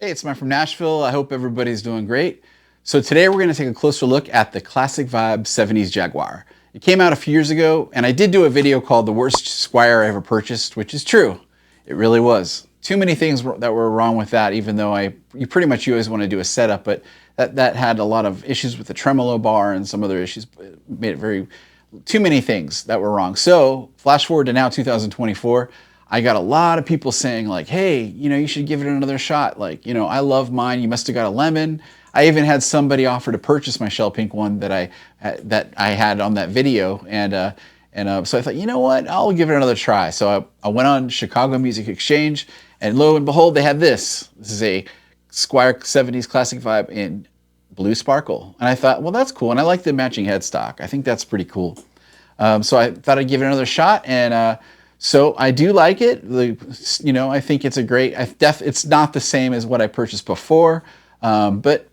Hey, it's Mike from Nashville. I hope everybody's doing great. So today we're going to take a closer look at the Classic Vibe 70s Jaguar. It came out a few years ago, and I did do a video called The Worst Squire I Ever Purchased, which is true. It really was. Too many things that were wrong with that, even though you always want to do a setup, but that had a lot of issues with the tremolo bar and some other issues. It made it too many things that were wrong. So flash forward to now 2024. I got a lot of people saying like, hey, you should give it another shot. Like, I love mine. You must have got a lemon. I even had somebody offer to purchase my shell pink one that I had on that video. So I thought, you know what? I'll give it another try. So I went on Chicago Music Exchange, and lo and behold, they had this. This is a Squire 70s Classic Vibe in blue sparkle. And I thought, well, that's cool. And I like the matching headstock. I think that's pretty cool. So I thought I'd give it another shot, and so I do like it. I think it's a great. It's not the same as what I purchased before, but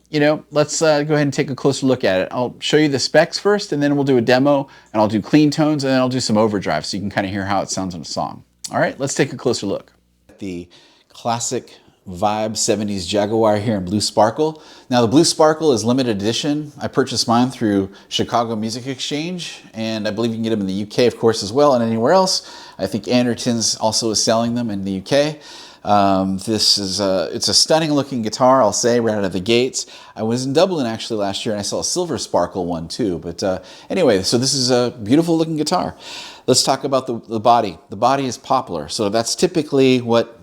let's go ahead and take a closer look at it. I'll show you the specs first, and then we'll do a demo, and I'll do clean tones, and then I'll do some overdrive, so you can kind of hear how it sounds in a song. All right, let's take a closer look. The Classic Vibe 70s Jaguar here in blue sparkle. Now the blue sparkle is limited edition. I purchased mine through Chicago Music Exchange, and I believe you can get them in the UK, of course, as well, and anywhere else. I think Anderton's also is selling them in the UK. It's a stunning looking guitar, I'll say, right out of the gates. I was in Dublin actually last year, and I saw a silver sparkle one too. But anyway, so this is a beautiful looking guitar. Let's talk about the body. The body is poplar, so that's typically what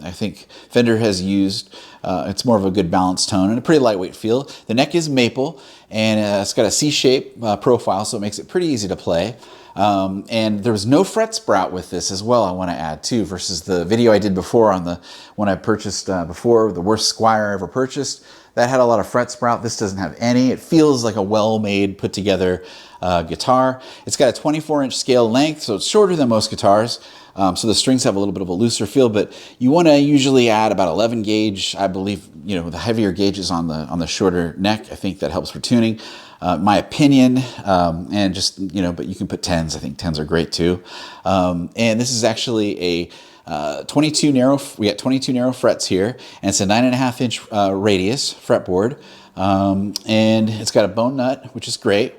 I think Fender has used. It's more of a good balanced tone and a pretty lightweight feel. The neck is maple, and it's got a C-shape profile, so it makes it pretty easy to play. And there was no fret sprout with this as well, I want to add too, versus the video I did before on the one I purchased before, the worst Squire I ever purchased. That had a lot of fret sprout. This doesn't have any. It feels like a well-made, put-together guitar. It's got a 24-inch scale length, so it's shorter than most guitars. So the strings have a little bit of a looser feel, but you want to usually add about 11 gauge. I believe the heavier gauges on the shorter neck. I think that helps for tuning. My opinion, and just but you can put 10s. I think 10s are great too. And this is actually a 22 narrow. We got 22 narrow frets here, and it's a 9.5-inch radius fretboard, and it's got a bone nut, which is great.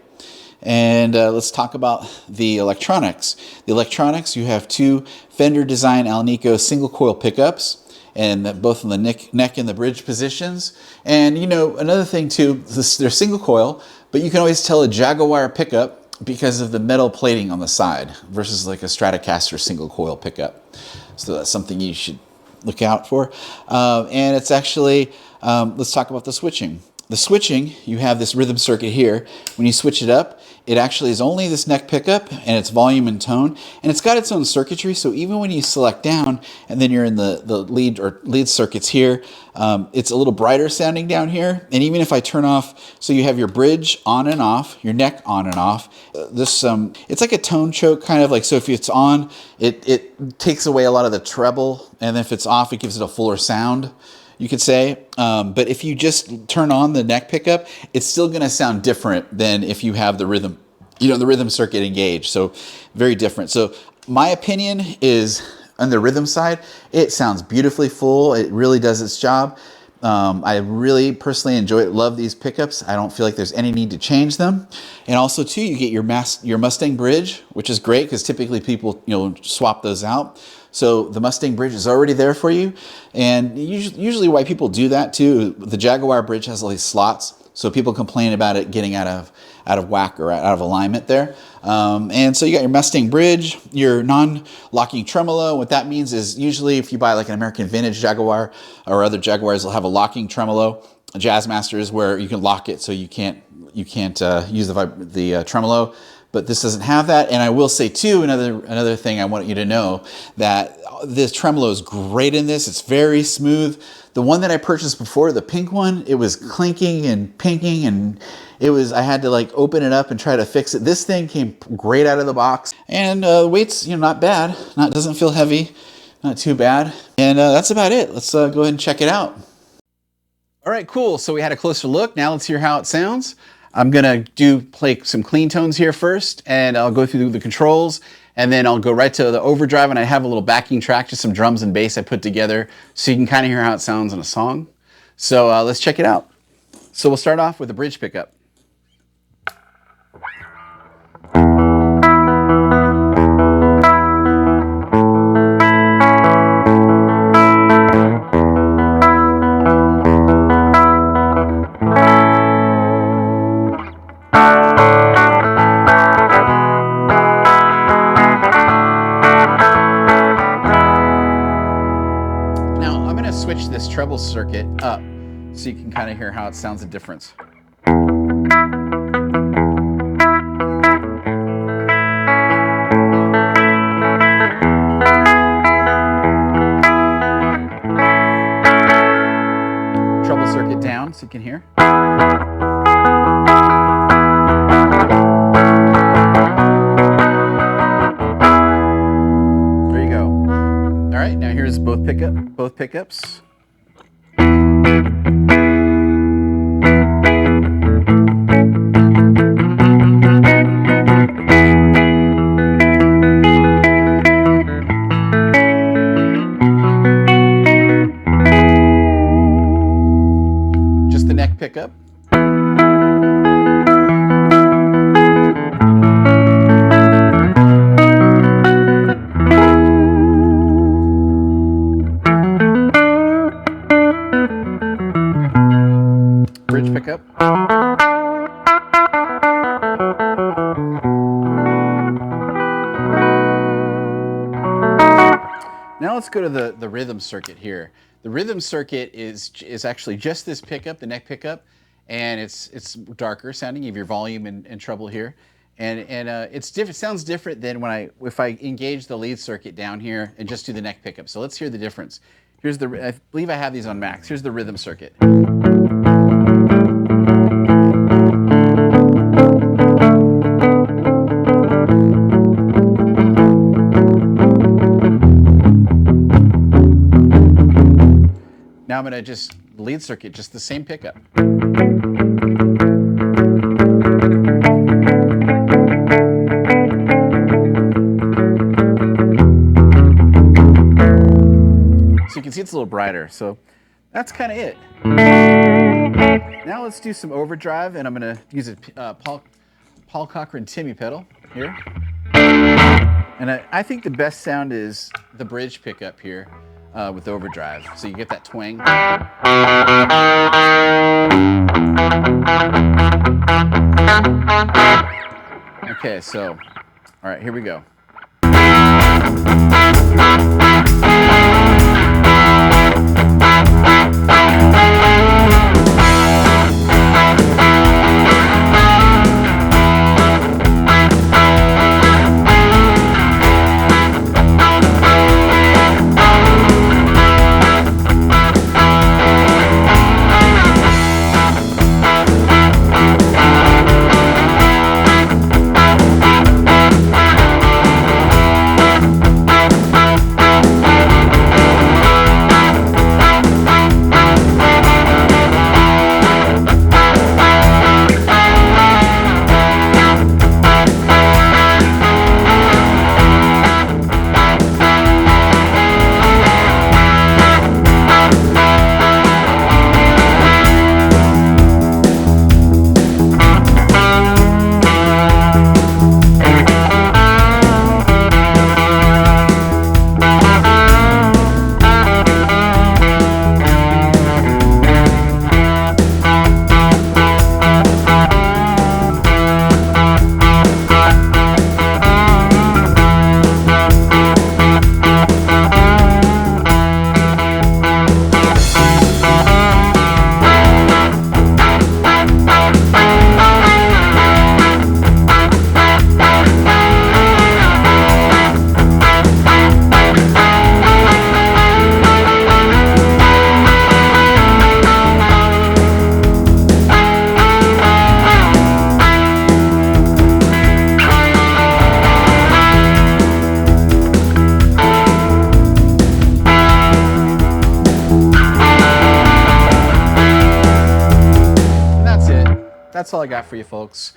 And let's talk about the electronics. The electronics, you have two Fender design Alnico single coil pickups, and both in the neck and the bridge positions. And another thing too, they're single coil, but you can always tell a Jaguar pickup because of the metal plating on the side versus like a Stratocaster single coil pickup. So that's something you should look out for. And it's actually, let's talk about the switching. The switching, you have this rhythm circuit here. When you switch it up, it actually is only this neck pickup, and it's volume and tone, and it's got its own circuitry. So even when you select down and then you're in the lead circuits here, it's a little brighter sounding down here. And even if I turn off, so you have your bridge on and off, your neck on and off. It's like a tone choke kind of like. So if it's on, it takes away a lot of the treble, and if it's off, it gives it a fuller sound, you could say. But if you just turn on the neck pickup, it's still going to sound different than if you have the rhythm, the rhythm circuit engaged. So very different. So my opinion is on the rhythm side, it sounds beautifully full. It really does its job. I really personally enjoy it. Love these pickups. I don't feel like there's any need to change them. And also too, you get your Mustang bridge, which is great because typically people swap those out. So the Mustang bridge is already there for you. And usually why people do that too, the Jaguar bridge has all these slots. So people complain about it getting out of whack or out of alignment there. And so you got your Mustang bridge, your non-locking tremolo. What that means is usually if you buy like an American vintage Jaguar or other Jaguars, they'll have a locking tremolo. Jazzmasters where you can lock it so you can't use the tremolo. But this doesn't have that. And I will say too, another thing I want you to know, that this tremolo is great in this. It's very smooth. The one that I purchased before, the pink one, it was clinking and pinking, and I had to like open it up and try to fix it. This thing came great out of the box, and the weight's not bad. Doesn't feel heavy, not too bad. And that's about it. Let's go ahead and check it out. All right, cool. So we had a closer look. Now let's hear how it sounds. I'm gonna play some clean tones here first, and I'll go through the controls, And then I'll go right to the overdrive, and I have a little backing track, just some drums and bass I put together so you can kind of hear how it sounds in a song. So let's check it out. So we'll start off with a bridge pickup. Switch this treble circuit up so you can kind of hear how it sounds the difference. Treble circuit down so you can hear. There you go. All right, now here's both pickups. Just the neck pickup. Bridge pickup. Now let's go to the rhythm circuit here. The rhythm circuit is actually just this pickup, the neck pickup, and it's darker sounding. You have your volume and treble here, and it's different. It sounds different than if I engage the lead circuit down here and just do the neck pickup. So let's hear the difference. Here's I believe I have these on max. Here's the rhythm circuit. Now I'm going to just lead circuit, just the same pickup. So you can see it's a little brighter. So that's kind of it. Now let's do some overdrive, and I'm going to use a Paul Cochran Timmy pedal here. And I think the best sound is the bridge pickup here. With overdrive, so you get that twang. Okay, so, all right, here we go. That's all I got for you folks.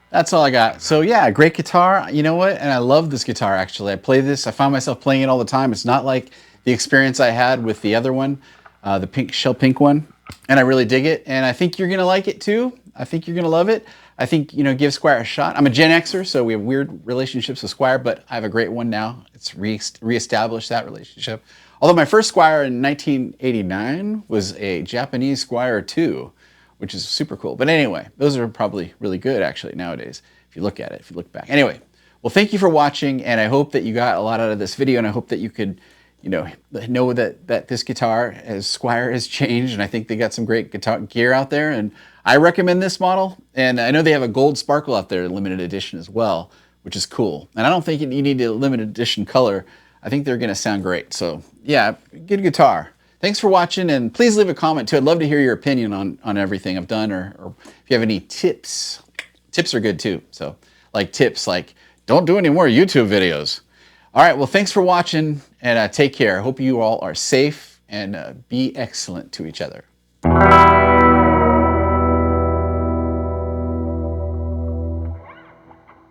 That's all I got. So yeah, great guitar. You know what? And I love this guitar actually. I play this. I find myself playing it all the time. It's not like the experience I had with the other one, the pink shell pink one. And I really dig it. And I think you're gonna like it too. I think you're gonna love it. I think, you know, give Squire a shot. I'm a Gen Xer, so we have weird relationships with Squire, but I have a great one now. It's reestablished that relationship. Although my first Squire in 1989 was a Japanese Squire II, which is super cool. But anyway, those are probably really good actually nowadays, if you look at it, if you look back. Anyway, well, thank you for watching, and I hope that you got a lot out of this video, and I hope that you could, you know that this guitar, as Squire, has changed, and I think they got some great guitar gear out there, and I recommend this model. And I know they have a gold sparkle out there, limited edition as well, which is cool. And I don't think you need a limited edition color. I think they're gonna sound great. So yeah, good guitar. Thanks for watching, and please leave a comment too. I'd love to hear your opinion on everything I've done, or if you have any tips. Tips are good too. So like tips like, don't do any more YouTube videos. All right, well, thanks for watching, and take care. I hope you all are safe, and be excellent to each other.